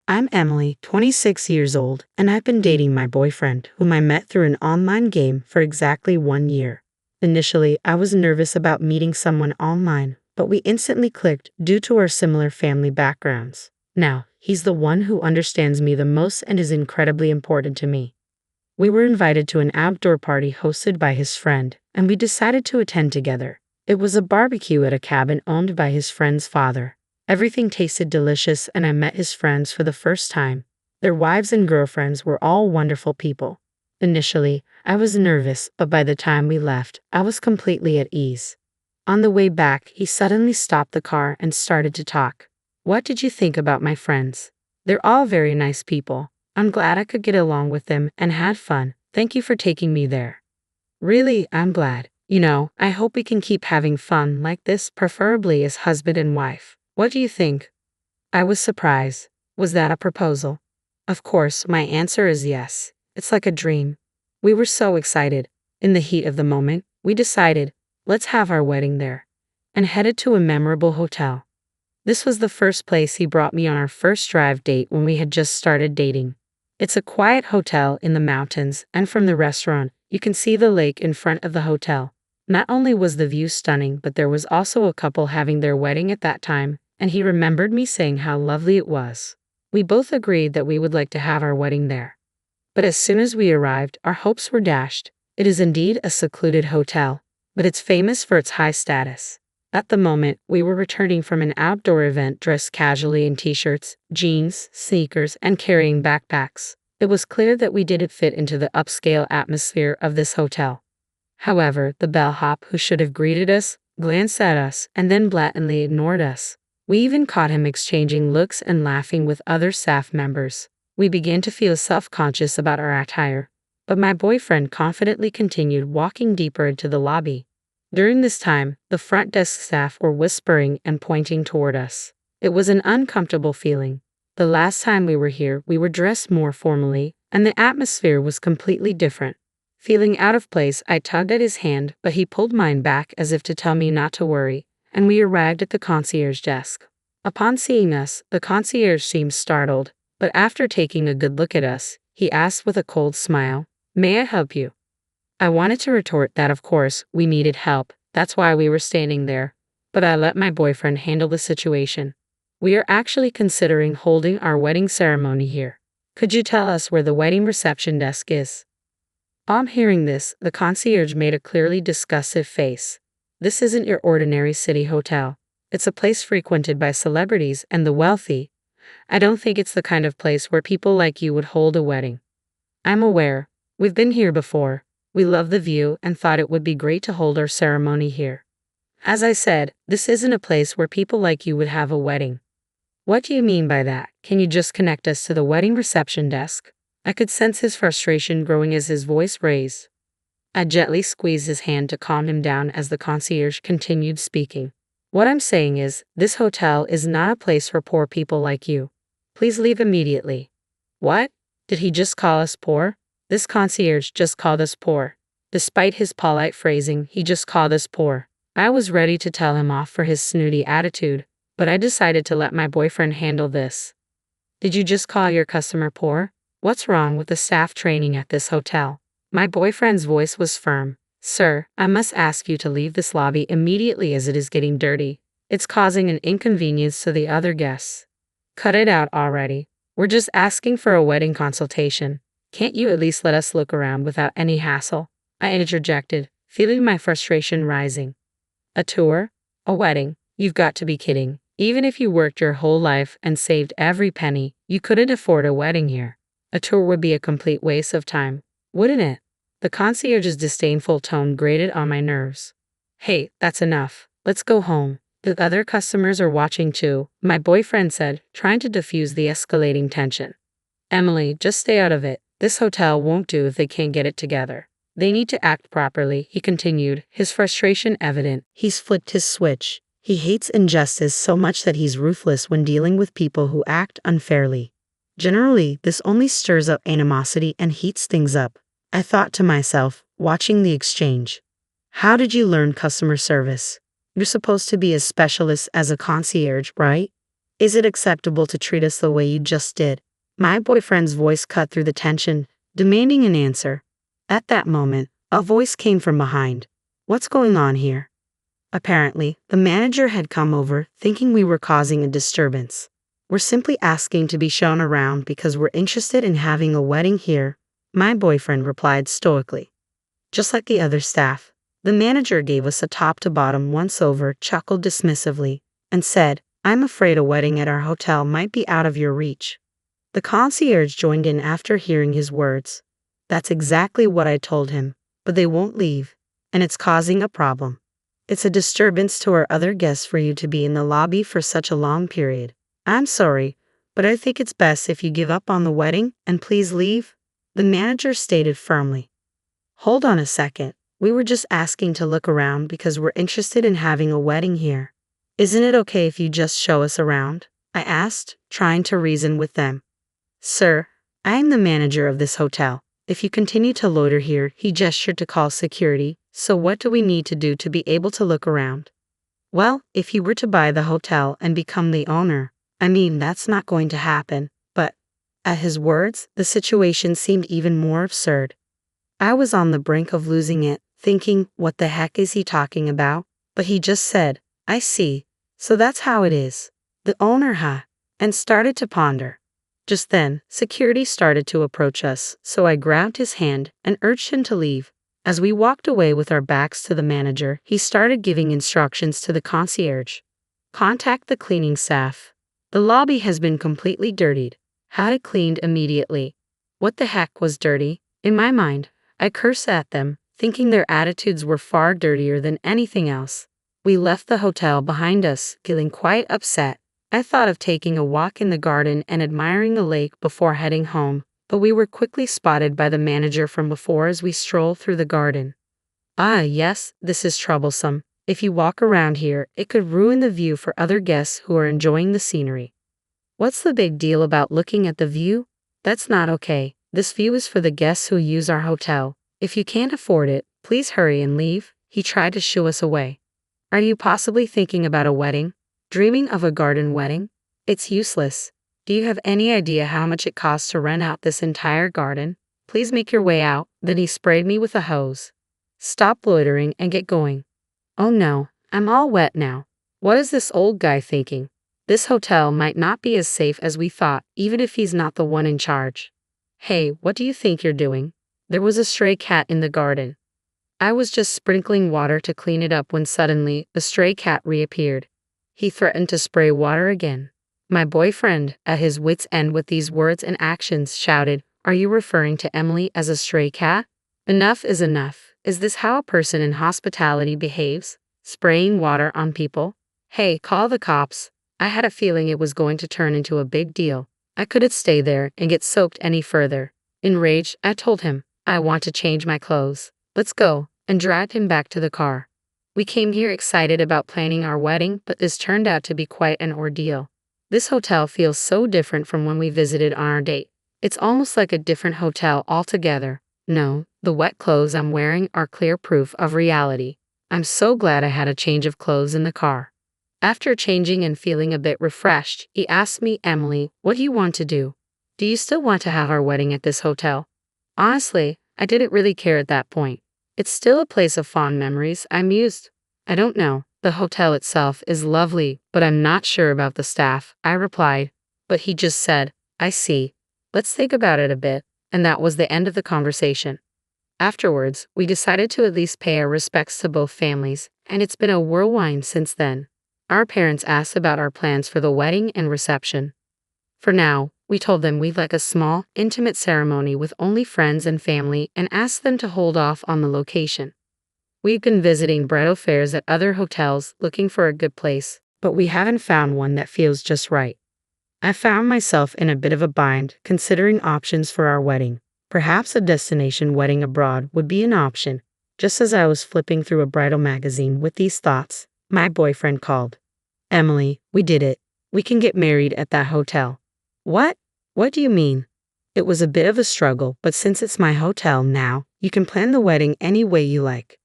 I'm Emily, 26 years old, and I've been dating my boyfriend, whom I met through an online game for exactly 1 year. Initially, I was nervous about meeting someone online, but we instantly clicked due to our similar family backgrounds. Now, he's the one who understands me the most and is incredibly important to me. We were invited to an outdoor party hosted by his friend, and we decided to attend together. It was a barbecue at a cabin owned by his friend's father. Everything tasted delicious, and I met his friends for the first time. Their wives and girlfriends were all wonderful people. Initially, I was nervous, but by the time we left, I was completely at ease. On the way back, he suddenly stopped the car and started to talk. "What did you think about my friends? They're all very nice people. I'm glad I could get along with them and had fun. Thank you for taking me there." "Really, I'm glad. I hope we can keep having fun like this, preferably as husband and wife. What do you think?" I was surprised. Was that a proposal? Of course, my answer is yes. It's like a dream. We were so excited. In the heat of the moment, we decided, let's have our wedding there, and headed to a memorable hotel. This was the first place he brought me on our first drive date when we had just started dating. It's a quiet hotel in the mountains, and from the restaurant, you can see the lake in front of the hotel. Not only was the view stunning, but there was also a couple having their wedding at that time, and he remembered me saying how lovely it was. We both agreed that we would like to have our wedding there. But as soon as we arrived, our hopes were dashed. It is indeed a secluded hotel, but it's famous for its high status. At the moment, we were returning from an outdoor event dressed casually in t-shirts, jeans, sneakers, and carrying backpacks. It was clear that we didn't fit into the upscale atmosphere of this hotel. However, the bellhop who should have greeted us, glanced at us, and then blatantly ignored us. We even caught him exchanging looks and laughing with other staff members. We began to feel self-conscious about our attire, but my boyfriend confidently continued walking deeper into the lobby. During this time, the front desk staff were whispering and pointing toward us. It was an uncomfortable feeling. The last time we were here, we were dressed more formally, and the atmosphere was completely different. Feeling out of place, I tugged at his hand, but he pulled mine back as if to tell me not to worry, and we arrived at the concierge desk. Upon seeing us, the concierge seemed startled, but after taking a good look at us, he asked with a cold smile, "May I help you?" I wanted to retort that of course, we needed help, that's why we were standing there, but I let my boyfriend handle the situation. "We are actually considering holding our wedding ceremony here. Could you tell us where the wedding reception desk is?" On hearing this, the concierge made a clearly disgusted face. "This isn't your ordinary city hotel. It's a place frequented by celebrities and the wealthy. I don't think it's the kind of place where people like you would hold a wedding." "I'm aware. We've been here before. We love the view and thought it would be great to hold our ceremony here. As I said, this isn't a place where people like you would have a wedding." "What do you mean by that? Can you just connect us to the wedding reception desk?" I could sense his frustration growing as his voice raised. I gently squeezed his hand to calm him down as the concierge continued speaking. "What I'm saying is, this hotel is not a place for poor people like you. Please leave immediately." "What? Did he just call us poor?" "This concierge just called us poor. Despite his polite phrasing, he just called us poor." I was ready to tell him off for his snooty attitude, but I decided to let my boyfriend handle this. "Did you just call your customer poor? What's wrong with the staff training at this hotel?" My boyfriend's voice was firm. "Sir, I must ask you to leave this lobby immediately as it is getting dirty. It's causing an inconvenience to the other guests." "Cut it out already. We're just asking for a wedding consultation. Can't you at least let us look around without any hassle?" I interjected, feeling my frustration rising. "A tour? A wedding? You've got to be kidding. Even if you worked your whole life and saved every penny, you couldn't afford a wedding here. A tour would be a complete waste of time, wouldn't it?" The concierge's disdainful tone grated on my nerves. "Hey, that's enough. Let's go home. The other customers are watching too," my boyfriend said, trying to diffuse the escalating tension. "Emily, just stay out of it. This hotel won't do if they can't get it together. They need to act properly," he continued, his frustration evident. He's flipped his switch. He hates injustice so much that he's ruthless when dealing with people who act unfairly. Generally, this only stirs up animosity and heats things up. I thought to myself, watching the exchange. How did you learn customer service? You're supposed to be as specialist as a concierge, right? Is it acceptable to treat us the way you just did? My boyfriend's voice cut through the tension, demanding an answer. At that moment, a voice came from behind. What's going on here? Apparently, the manager had come over, thinking we were causing a disturbance. We're simply asking to be shown around because we're interested in having a wedding here, my boyfriend replied stoically. Just like the other staff, the manager gave us a top-to-bottom once-over, chuckled dismissively, and said, I'm afraid a wedding at our hotel might be out of your reach. The concierge joined in after hearing his words. That's exactly what I told him, but they won't leave, and it's causing a problem. It's a disturbance to our other guests for you to be in the lobby for such a long period. I'm sorry, but I think it's best if you give up on the wedding and please leave, the manager stated firmly. Hold on a second, we were just asking to look around because we're interested in having a wedding here. Isn't it okay if you just show us around? I asked, trying to reason with them. Sir, I am the manager of this hotel. If you continue to loiter here, he gestured to call security, so what do we need to do to be able to look around? Well, if he were to buy the hotel and become the owner, that's not going to happen, but, at his words, the situation seemed even more absurd. I was on the brink of losing it, thinking, what the heck is he talking about? But he just said, I see, so that's how it is. The owner, huh? And started to ponder. Just then, security started to approach us, so I grabbed his hand and urged him to leave. As we walked away with our backs to the manager, he started giving instructions to the concierge. Contact the cleaning staff. The lobby has been completely dirtied. Had it cleaned immediately. What the heck was dirty? In my mind, I cursed at them, thinking their attitudes were far dirtier than anything else. We left the hotel behind us, feeling quite upset. I thought of taking a walk in the garden and admiring the lake before heading home, but we were quickly spotted by the manager from before as we strolled through the garden. Ah, yes, this is troublesome. If you walk around here, it could ruin the view for other guests who are enjoying the scenery. What's the big deal about looking at the view? That's not okay. This view is for the guests who use our hotel. If you can't afford it, please hurry and leave. He tried to shoo us away. Are you possibly thinking about a wedding? Dreaming of a garden wedding? It's useless. Do you have any idea how much it costs to rent out this entire garden? Please make your way out. Then he sprayed me with a hose. Stop loitering and get going. Oh no, I'm all wet now. What is this old guy thinking? This hotel might not be as safe as we thought, even if he's not the one in charge. Hey, what do you think you're doing? There was a stray cat in the garden. I was just sprinkling water to clean it up when suddenly, the stray cat reappeared. He threatened to spray water again. My boyfriend, at his wits' end with these words and actions, shouted, Are you referring to Emily as a stray cat? Enough is enough. Is this how a person in hospitality behaves? Spraying water on people? Hey, call the cops. I had a feeling it was going to turn into a big deal. I couldn't stay there and get soaked any further. Enraged, I told him, I want to change my clothes. Let's go, and dragged him back to the car. We came here excited about planning our wedding, but this turned out to be quite an ordeal. This hotel feels so different from when we visited on our date. It's almost like a different hotel altogether. No, the wet clothes I'm wearing are clear proof of reality. I'm so glad I had a change of clothes in the car. After changing and feeling a bit refreshed, he asked me, Emily, what do you want to do? Do you still want to have our wedding at this hotel? Honestly, I didn't really care at that point. It's still a place of fond memories, I mused. I don't know. The hotel itself is lovely, but I'm not sure about the staff, I replied. But he just said, I see. Let's think about it a bit, and that was the end of the conversation. Afterwards, we decided to at least pay our respects to both families, and it's been a whirlwind since then. Our parents asked about our plans for the wedding and reception. For now, we told them we'd like a small, intimate ceremony with only friends and family and asked them to hold off on the location. We've been visiting bridal fairs at other hotels looking for a good place, but we haven't found one that feels just right. I found myself in a bit of a bind considering options for our wedding. Perhaps a destination wedding abroad would be an option. Just as I was flipping through a bridal magazine with these thoughts, my boyfriend called. Emily, we did it. We can get married at that hotel. What? What do you mean? It was a bit of a struggle, but since it's my hotel now, you can plan the wedding any way you like.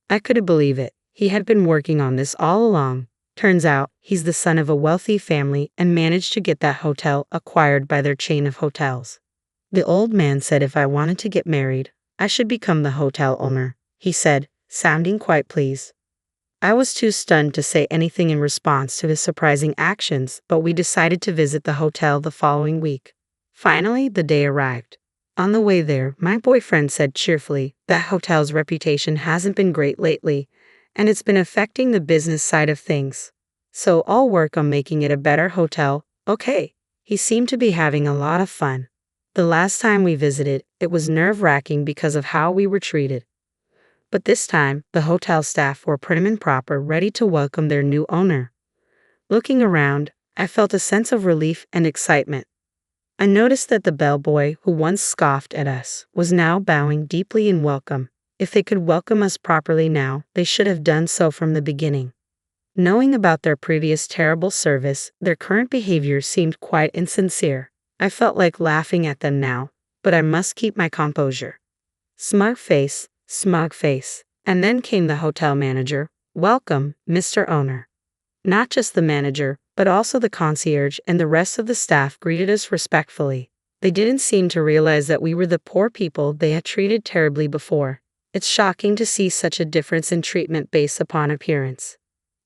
I couldn't believe it. He had been working on this all along. Turns out, he's the son of a wealthy family and managed to get that hotel acquired by their chain of hotels. The old man said if I wanted to get married, I should become the hotel owner, he said, sounding quite pleased. I was too stunned to say anything in response to his surprising actions, but we decided to visit the hotel the following week. Finally, the day arrived. On the way there, my boyfriend said cheerfully, that hotel's reputation hasn't been great lately, and it's been affecting the business side of things. So I'll work on making it a better hotel, okay? He seemed to be having a lot of fun. The last time we visited, it was nerve-wracking because of how we were treated. But this time, the hotel staff were prim and proper, ready to welcome their new owner. Looking around, I felt a sense of relief and excitement. I noticed that the bellboy, who once scoffed at us, was now bowing deeply in welcome. If they could welcome us properly now, they should have done so from the beginning. Knowing about their previous terrible service, their current behavior seemed quite insincere. I felt like laughing at them now, but I must keep my composure. Smug face. And then came the hotel manager. Welcome, Mr. Owner. Not just the manager, but also the concierge and the rest of the staff greeted us respectfully. They didn't seem to realize that we were the poor people they had treated terribly before. It's shocking to see such a difference in treatment based upon appearance.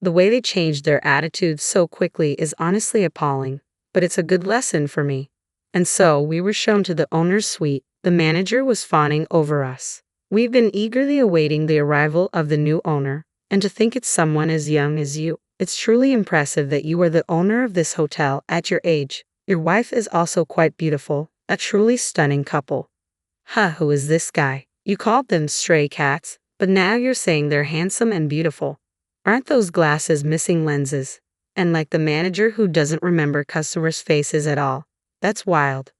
The way they changed their attitudes so quickly is honestly appalling, but it's a good lesson for me. And so we were shown to the owner's suite. The manager was fawning over us. We've been eagerly awaiting the arrival of the new owner, and to think it's someone as young as you. It's truly impressive that you are the owner of this hotel at your age. Your wife is also quite beautiful, a truly stunning couple. Who is this guy? You called them stray cats, but now you're saying they're handsome and beautiful. Aren't those glasses missing lenses? And like the manager who doesn't remember customers' faces at all. That's wild.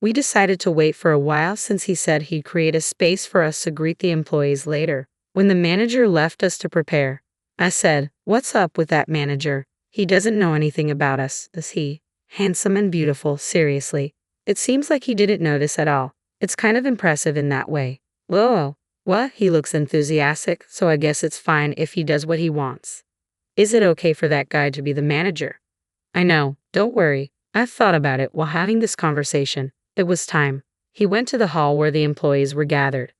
We decided to wait for a while since he said he'd create a space for us to greet the employees later. When the manager left us to prepare, I said, "What's up with that manager? He doesn't know anything about us, does he? Handsome and beautiful, seriously. It seems like he didn't notice at all. It's kind of impressive in that way." "Whoa, what? He looks enthusiastic, so I guess it's fine if he does what he wants. Is it okay for that guy to be the manager?" "I know, don't worry. I've thought about it while having this conversation. It was time." He went to the hall where the employees were gathered.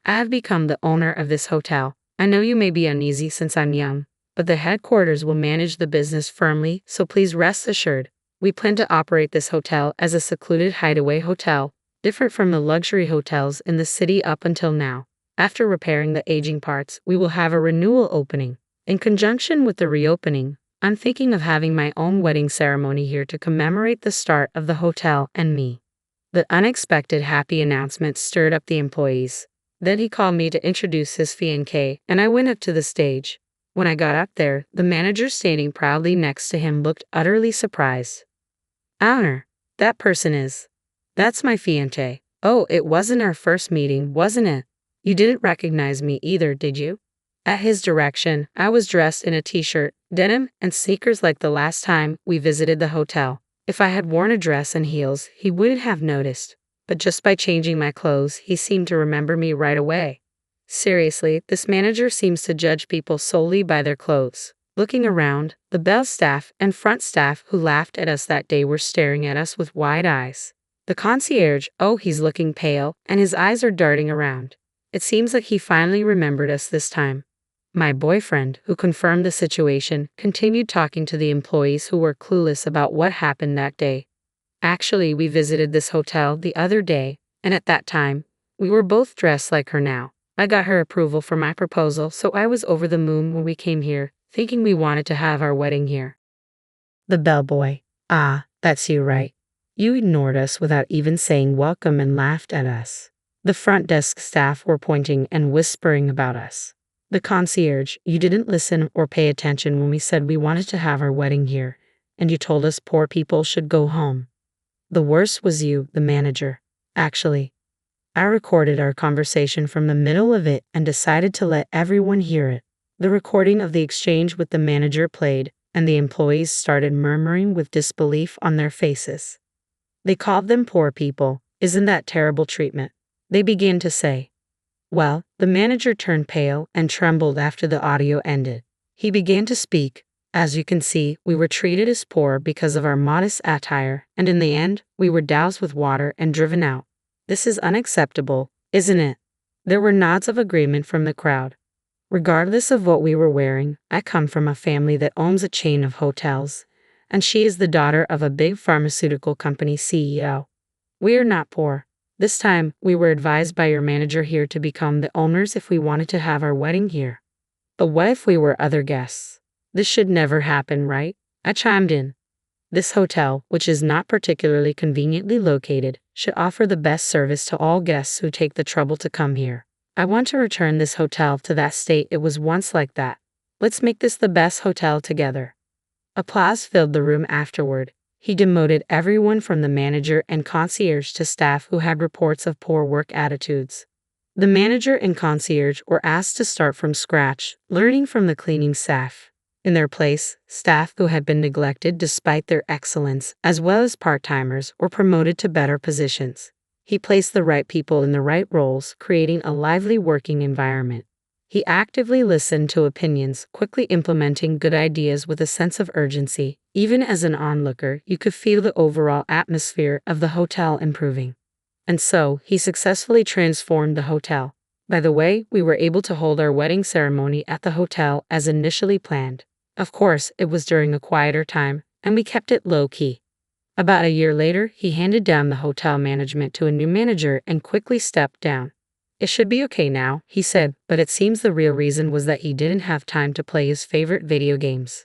"I have become the owner of this hotel. I know you may be uneasy since I'm young, but the headquarters will manage the business firmly, so please rest assured. We plan to operate this hotel as a secluded hideaway hotel, different from the luxury hotels in the city up until now. After repairing the aging parts, we will have a renewal opening. In conjunction with the reopening, I'm thinking of having my own wedding ceremony here to commemorate the start of the hotel and me." The unexpected happy announcement stirred up the employees. Then he called me to introduce his fiancée, and I went up to the stage. When I got up there, the manager standing proudly next to him looked utterly surprised. "Owner, that person is. That's my fiancée." "Oh, it wasn't our first meeting, wasn't it? You didn't recognize me either, did you?" At his direction, I was dressed in a t-shirt, denim, and sneakers like the last time we visited the hotel. If I had worn a dress and heels, he wouldn't have noticed. But just by changing my clothes, he seemed to remember me right away. Seriously, this manager seems to judge people solely by their clothes. Looking around, the bell staff and front staff who laughed at us that day were staring at us with wide eyes. The concierge, oh, he's looking pale, and his eyes are darting around. It seems like he finally remembered us this time. My boyfriend, who confirmed the situation, continued talking to the employees who were clueless about what happened that day. "Actually, we visited this hotel the other day, and at that time, we were both dressed like her now. I got her approval for my proposal, so I was over the moon when we came here, thinking we wanted to have our wedding here." The bellboy. "Ah, that's you, right? You ignored us without even saying welcome and laughed at us." The front desk staff were pointing and whispering about us. The concierge, "You didn't listen or pay attention when we said we wanted to have our wedding here, and you told us poor people should go home." The worst was you, the manager. Actually, I recorded our conversation from the middle of it and decided to let everyone hear it. The recording of the exchange with the manager played, and the employees started murmuring with disbelief on their faces. They called them poor people. Isn't that terrible treatment? They began to say. Well, the manager turned pale and trembled after the audio ended. He began to speak. As you can see, we were treated as poor because of our modest attire, and in the end, we were doused with water and driven out. This is unacceptable, isn't it? There were nods of agreement from the crowd. Regardless of what we were wearing, I come from a family that owns a chain of hotels, and she is the daughter of a big pharmaceutical company CEO. We are not poor. This time, we were advised by your manager here to become the owners if we wanted to have our wedding here. But what if we were other guests? This should never happen, right? I chimed in. This hotel, which is not particularly conveniently located, should offer the best service to all guests who take the trouble to come here. I want to return this hotel to that state it was once like that. Let's make this the best hotel together. Applause filled the room afterward. He demoted everyone from the manager and concierge to staff who had reports of poor work attitudes. The manager and concierge were asked to start from scratch, learning from the cleaning staff. In their place, staff who had been neglected despite their excellence, as well as part-timers, were promoted to better positions. He placed the right people in the right roles, creating a lively working environment. He actively listened to opinions, quickly implementing good ideas with a sense of urgency. Even as an onlooker, you could feel the overall atmosphere of the hotel improving. And so, he successfully transformed the hotel. By the way, we were able to hold our wedding ceremony at the hotel as initially planned. Of course, it was during a quieter time, and we kept it low-key. About a year later, he handed down the hotel management to a new manager and quickly stepped down. It should be okay now, he said, but it seems the real reason was that he didn't have time to play his favorite video games.